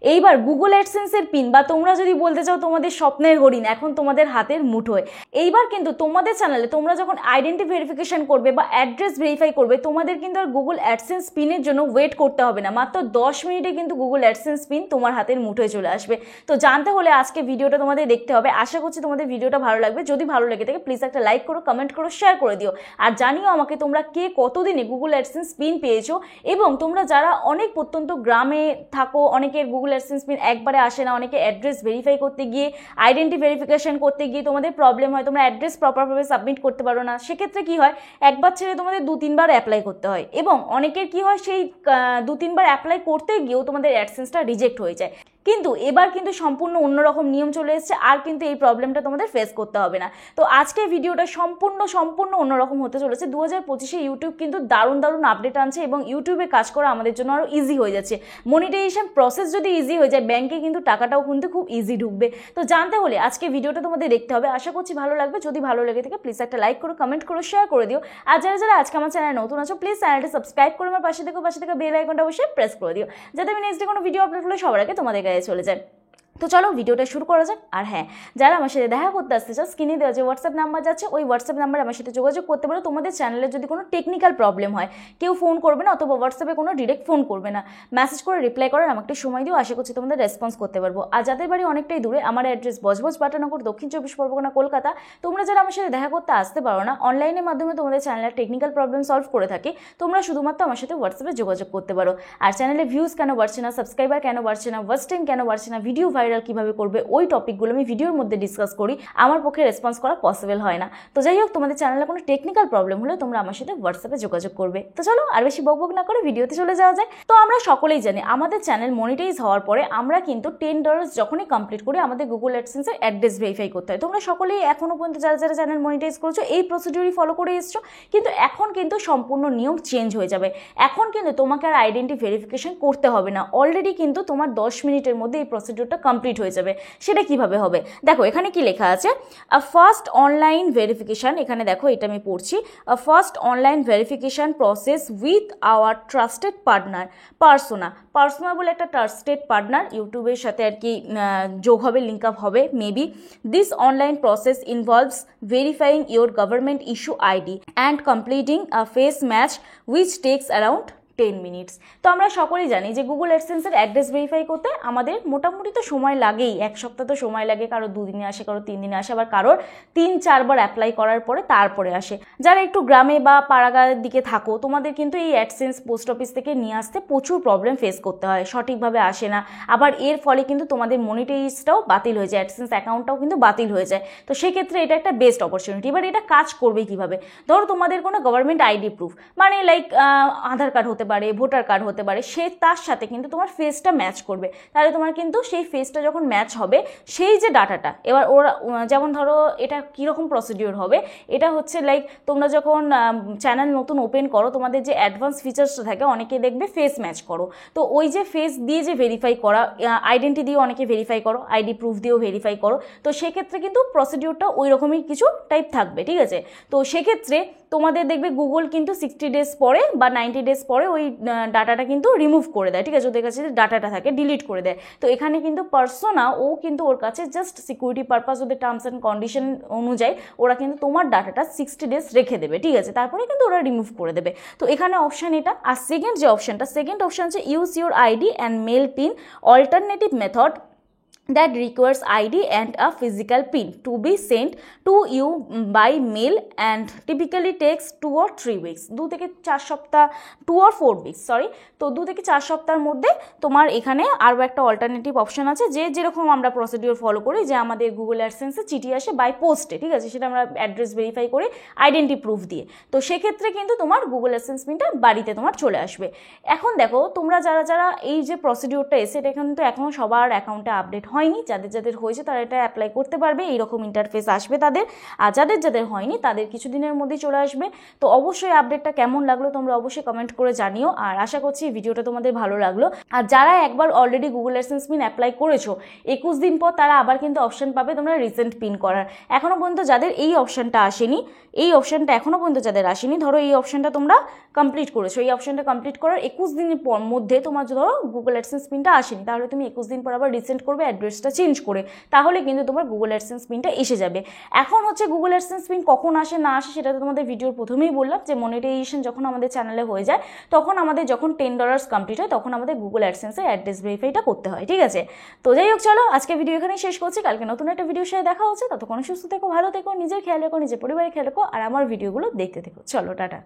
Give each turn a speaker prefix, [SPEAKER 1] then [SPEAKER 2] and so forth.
[SPEAKER 1] এইবার Google অ্যাডসেন্সের pin বা তোমরা যদি বলতে চাও তোমাদের স্বপ্নের হরিণ এখন তোমাদের হাতের মুঠোয়। এইবার কিন্তু তোমাদের চ্যানেলে তোমরা যখন আইডেন্টি ভেরিফিকেশন করবে বা অ্যাড্রেস ভেরিফাই করবে, তোমাদের কিন্তু আর গুগল অ্যাডসেন্স পিনের জন্য ওয়েট করতে হবে না। মাত্র 10 মিনিটে কিন্তু গুগল অ্যাডসেন্স পিন তোমার হাতের মুঠোয় চলে আসবে। তো জানতে হলে আজকে ভিডিওটা তোমাদের দেখতে হবে। আশা করছি তোমাদের ভিডিওটা ভালো লাগবে। যদি ভালো লেগে থাকে প্লিজ একটা লাইক করো, কমেন্ট করো, শেয়ার করে দিও। আর জানিও আমাকে তোমরা কে কতদিনে গুগল অ্যাডসেন্স পিন পেয়েছো, এবং তোমরা যারা অনেক প্রত্যন্ত গ্রামে থাকো, অনেকের গুগল অ্যাডসেন্স পিন একবারে আসে না, অনেকে অ্যাড্রেস ভেরিফাই করতে গিয়ে আইডেন্টি ভেরিফিকেশন করতে গিয়ে তোমাদের প্রবলেম হয়, তোমরা অ্যাড্রেস প্রপারভাবে সাবমিট করতে পারো না। সেক্ষেত্রে কি হয়, একবার ছেড়ে তোমাদের 2-3 বার অ্যাপ্লাই করতে হয়, এবং অনেকের কি হয় সেই 2-3 বার অ্যাপ্লাই করতে গিয়েও তোমাদের অ্যাডসেন্সটা রিজেক্ট হয়ে যায়। কিন্তু এবার কিন্তু সম্পূর্ণ অন্যরকম নিয়ম চলে এসেছে, আর কিন্তু এই প্রবলেমটা তোমাদের ফেস করতে হবে না। তো আজকের ভিডিওটা সম্পূর্ণ অন্যরকম হতে চলেছে। 2025-এ ইউটিউব কিন্তু দারুণ আপডেট আনছে, এবং ইউটিউবে কাজ করা আমাদের জন্য আরও ইজি হয়ে যাচ্ছে। মনিটাইজেশন প্রসেস যদি ইজি হয়ে যায়, ব্যাংকে কিন্তু টাকাটাও কিন্তু খুব ইজি ঢুকবে। তো জানতে হলে আজকে ভিডিওটা তোমাদের দেখতে হবে। আশা করছি ভালো লাগবে। যদি ভালো লেগে থাকে প্লিজ একটা লাইক করো, কমেন্ট করো, শেয়ার করে দিও। আর যারা আজকে আমার চ্যানেলে নতুন আছো প্লিজ চ্যানেলটা সাবস্ক্রাইব করে আমার পাশে থেকে বেল আইকনটা অবশ্যই প্রেস করে দিও, যাতে আমি নেক্সট ডে কোনো ভিডিও আপলোড হলে সবার আগে তোমাদের কাছে চলে যায়। তো চলো ভিডিওটা শুরু করা যাক। আর হ্যাঁ, যারা আমার সাথে দেখা করতে আসতে চাও, স্ক্রিনে দেওয়া যে হোয়াটসঅ্যাপ নাম্বার যাচ্ছে ওই হোয়াটসঅ্যাপ নাম্বারে আমার সাথে যোগাযোগ করতে পারো। তোমাদের চ্যানেলে যদি কোনো টেকনিক্যাল প্রবলেম হয়, কেউ ফোন করবে না, অথবা হোয়াটসঅ্যাপে কোনো ডিরেক্ট ফোন করবে না, মেসেজ করে রিপ্লাই করার আমাকে একটু সময় দিও। আশা করছি তোমাদের রেসপন্স করতে পারবো। আর যাদের বাড়ি অনেকটাই দূরে, আমার অ্যাড্রেস বজবজ বাটানগর, দক্ষিণ 24 পরগনা, কলকাতা। তোমরা যারা আমার সাথে দেখা করতে আসতে পারো না, অনলাইনের মাধ্যমে তোমাদের চ্যানেলের টেকনিক্যাল প্রবলেম সলভ করে থাকি, তোমরা শুধুমাত্র আমার সাথে হোয়াটসঅ্যাপে যোগাযোগ করতে পারো। আর চ্যানেলে ভিউজ কেন বাড়ছে না, সাবস্ক্রাইবার কেন বাড়ছে না, ওয়াচ টাইম কেন বাড়ছে না, ভিডিও ভাইরাল কীভাবে করবে, ওই টপিকগুলো আমি ভিডিওর মধ্যে ডিসকাস করি। আমার পক্ষে রেসপন্স করা পসিবল হয় না। তো যাই হোক, তোমাদের চ্যানেলে কোনো টেকনিক্যাল প্রবলেম হলে তোমরা আমার সাথে হোয়াটসঅ্যাপে যোগাযোগ করবে। তো চলো আর বেশি বকবক না করে ভিডিওতে চলে যাওয়া যায়। তো আমরা সকলেই জানি আমাদের চ্যানেল মনিটাইজ হওয়ার পরে আমরা কিন্তু $10 যখনই কমপ্লিট করি আমাদের গুগল অ্যাডসেন্সের অ্যাড্রেস ভেরিফাই করতে হয়। তোমরা সকলেই এখনো পর্যন্ত যারা চ্যানেল মনিটাইজ করেছো এই প্রসিডিউরই ফলো করে এসছো, কিন্তু এখন কিন্তু সম্পূর্ণ নিয়ম চেঞ্জ হয়ে যাবে। এখন কিন্তু তোমাকে আর আইডেন্টি ভেরিফিকেশন করতে হবে না। অলরেডি কিন্তু তোমার 10 মিনিটের মধ্যে এই প্রসিডিউরটা কমপ্লিট হয়ে যাবে। সেটা কিভাবে হবে দেখো, এখানে কি লেখা আছে, ফার্স্ট অনলাইন ভেরিফিকেশন। এখানে দেখো, এটা আমি পড়ছি, first online verification process with our trusted partner persona বলে একটা ট্রাস্টেড পার্টনার ইউটিউবের সাথে আর কি যোগ হবে, লিঙ্ক আপ হবে maybe. This online process involves verifying your government issue ID and completing a face match which takes around 10 minutes. তো আমরা সকলেই জানি যে গুগল অ্যাডসেন্সের অ্যাড্রেস ভেরিফাই করতে আমাদের মোটামুটি তো সময় লাগেই, এক সপ্তাহ তো সময় লাগে। কারো 2 দিনে আসে, কারো 3 দিনে আসে, আবার কারোর 3-4 বার অ্যাপ্লাই করার পরে তারপরে আসে। যারা একটু গ্রামে বা পাড়াগাঁয়ের দিকে থাকো, তোমাদের কিন্তু এই অ্যাডসেন্স পোস্ট অফিস থেকে নিয়ে আসতে প্রচুর প্রবলেম ফেস করতে হয়, সঠিকভাবে আসে না। আবার এর ফলে কিন্তু তোমাদের মনিটাইজটাও বাতিল হয়ে যায়, অ্যাডসেন্স অ্যাকাউন্টটাও কিন্তু বাতিল হয়ে যায়। তো সেক্ষেত্রে এটা একটা বেস্ট অপরচুনিটি। এবার এটা কাজ করবে কিভাবে, ধরো তোমাদের কোনো গভর্নমেন্ট আইডি প্রুফ, মানে লাইক আধার কার্ড হতে পারে, ভোটার কার্ড হতে পারে, সে তার সাথে কিন্তু তোমার ফেসটা ম্যাচ করবে। তাহলে তোমার কিন্তু সেই ফেসটা যখন ম্যাচ হবে, সেই যে ডাটাটা, এবার ওরা যেমন ধরো এটা কীরকম প্রসিডিওর হবে, এটা হচ্ছে লাইক তোমরা যখন চ্যানেল নতুন ওপেন করো, তোমাদের যে অ্যাডভান্স ফিচার্সটা থাকে, অনেকে দেখবে ফেস ম্যাচ করো। তো ওই যে ফেস দিয়ে যে ভেরিফাই করা, আইডেন্টি দিয়েও অনেকে ভেরিফাই করো, আইডি প্রুফ দিয়েও ভেরিফাই করো। তো সেক্ষেত্রে কিন্তু প্রসিডিওরটা ওই রকমই কিছু টাইপ থাকবে, ঠিক আছে। তো সেক্ষেত্রে তোমাদের দেখবে গুগল কিন্তু 60 ডেজ পরে বা 90 ডেজ পরে ওই ডাটাটা কিন্তু রিমুভ করে দেয়, ঠিক আছে। ওদের কাছে যে ডাটাটা থাকে ডিলিট করে দেয়। তো এখানে কিন্তু পার্সোনা ও কিন্তু ওর কাছে জাস্ট সিকিউরিটি পারপাস, ওদের টার্মস অ্যান্ড কন্ডিশন অনুযায়ী ওরা কিন্তু তোমার ডাটাটা 60 ডেজ রেখে দেবে, ঠিক আছে। তারপরে কিন্তু ওরা রিমুভ করে দেবে। তো এখানে অপশান এটা। আর সেকেন্ড অপশান হচ্ছে use your ID and mail PIN alternative method that requires ID and a physical pin to be sent to you by mail and typically takes 2 or 3 weeks, 2 থেকে 4 সপ্তাহ, 2 or 4 weeks sorry. তো 2 থেকে 4 সপ্তাহের মধ্যে তোমার এখানে আরও একটা অল্টারনেটিভ অপশন আছে, যে যেরকম আমরা প্রসিডিওর ফলো করি, যে আমাদের গুগল অ্যাডসেন্সে চিঠি আসে বাই পোস্টে, ঠিক আছে, সেটা আমরা অ্যাড্রেস ভেরিফাই করি আইডেন্টি প্রুফ দিয়ে। তো সেক্ষেত্রে কিন্তু তোমার গুগল অ্যাডসেন্স পিনটা বাড়িতে তোমার চলে আসবে। এখন দেখো, তোমরা যারা এই যে প্রসিডিওরটা এসে, এটা কিন্তু এখনও সবার অ্যাকাউন্টে আপডেট হয় হয়নি, যাদের যাদের হয়েছে তারা এটা অ্যাপ্লাই করতে পারবে, এইরকম ইন্টারফেস আসবে তাদের। আর যাদের যাদের হয়নি তাদের কিছুদিনের মধ্যেই চলে আসবে। তো অবশ্যই আপডেটটা কেমন লাগলো তোমরা অবশ্যই কমেন্ট করে জানিও। আর আশা করছি এই ভিডিওটা তোমাদের ভালো লাগলো। আর যারা একবার already Google AdSense pin apply করেছো 21 দিন পর তারা আবার কিন্তু অপশন পাবে তোমরা রিসেন্ট পিন করার। এখনো পর্যন্ত যাদের এই অপশনটা আসেনি, এই অপশনটা এখনো পর্যন্ত যাদের আসেনি, ধরো এই অপশনটা তোমরা কমপ্লিট করেছো, এই অপশনটা কমপ্লিট করার 21 দিনের পর মধ্যে তোমার ধরো গুগল অ্যাডসেন্স পিনটা আসেনি, তাহলে তুমি 21 দিন পর আবার রিসেন্ট করবে অ্যাড্রেসটা চেঞ্জ করে, তাহলে কিন্তু তোমার গুগল অ্যাডসেন্স পিনটা এসে যাবে। এখন হচ্ছে গুগল অ্যাডসেন্স পিন কখন আসে না আসে সেটা তো তোমাদের ভিডিওর প্রথমেই বললাম, যে মনিটাইজেশন যখন আমাদের চ্যানেলে হয়ে যায় তখন আমাদের যখন $10 কমপ্লিট হয় তখন আমাদের গুগল অ্যাডসেন্সের অ্যাড্রেস ভেরিফাইটা করতে হয়, ঠিক আছে। তো যাই হোক, চলো আজকে ভিডিও এখানেই শেষ করছি, কালকে নতুন একটা ভিডিওর সাথে দেখা হচ্ছে। ততক্ষণ সুস্থ থেকো, ভালো থেকো, নিজের খেয়াল রেখো, নিজের পরিবারের খেয়াল রেখো, আর আমার ভিডিওগুলো দেখতে থেকো। চলো টাটা।